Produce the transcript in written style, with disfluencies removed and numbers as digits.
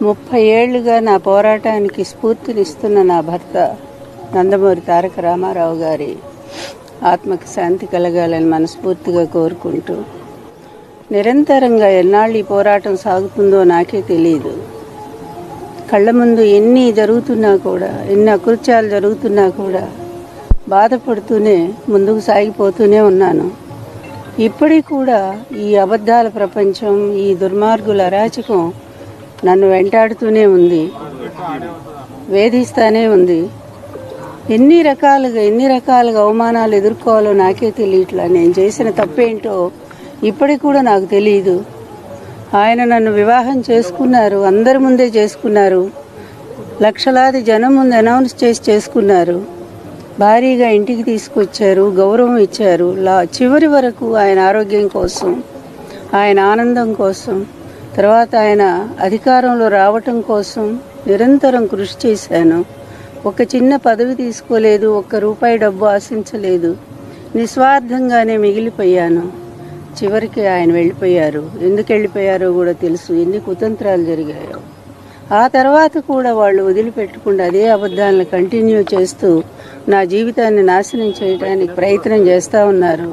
30 ఏళ్లుగా నా పోరాటానికి స్ఫూర్తినిస్తున్న నా భర్త నందమూరి తారక రామారావు గారి ఆత్మకి శాంతి కలగాలని మనస్ఫూర్తిగా కోరుకుంటూ, నిరంతరంగా ఎన్నాళ్ళు ఈ పోరాటం సాగుతుందో నాకే తెలియదు. కళ్ళ ముందు ఎన్ని జరుగుతున్నా కూడా, ఎన్ని అకృత్యాలు జరుగుతున్నా కూడా బాధపడుతూనే ముందుకు సాగిపోతూనే ఉన్నాను. ఇప్పటికి కూడా ఈ అబద్ధాల ప్రపంచం, ఈ దుర్మార్గుల అరాచకం నన్ను వెంటాడుతూనే ఉంది, వేధిస్తానే ఉంది. ఎన్ని రకాలుగా అవమానాలు ఎదుర్కోవాలో నాకే తెలియట్లా. నేను చేసిన తప్పేంటో ఇప్పటికి కూడా నాకు తెలియదు. ఆయన నన్ను వివాహం చేసుకున్నారు, అందరి ముందే చేసుకున్నారు, లక్షలాది జనం ముందు అనౌన్స్ చేసి చేసుకున్నారు, భారీగా ఇంటికి తీసుకొచ్చారు, గౌరవం ఇచ్చారు. చివరి వరకు ఆయన ఆరోగ్యం కోసం, ఆయన ఆనందం కోసం, తర్వాత ఆయన అధికారంలో రావటం కోసం నిరంతరం కృషి చేశాను. ఒక చిన్న పదవి తీసుకోలేదు, ₹1 డబ్బు ఆశించలేదు, నిస్వార్థంగానే మిగిలిపోయాను. చివరికి ఆయన వెళ్ళిపోయారు. ఎందుకు వెళ్ళిపోయారో కూడా తెలుసు, ఎన్ని కుతంత్రాలు జరిగాయో. ఆ తర్వాత కూడా వాళ్ళు వదిలిపెట్టకుండా అదే అబద్ధాలను కంటిన్యూ చేస్తూ నా జీవితాన్ని నాశనం చేయడానికి ప్రయత్నం చేస్తూ ఉన్నారు.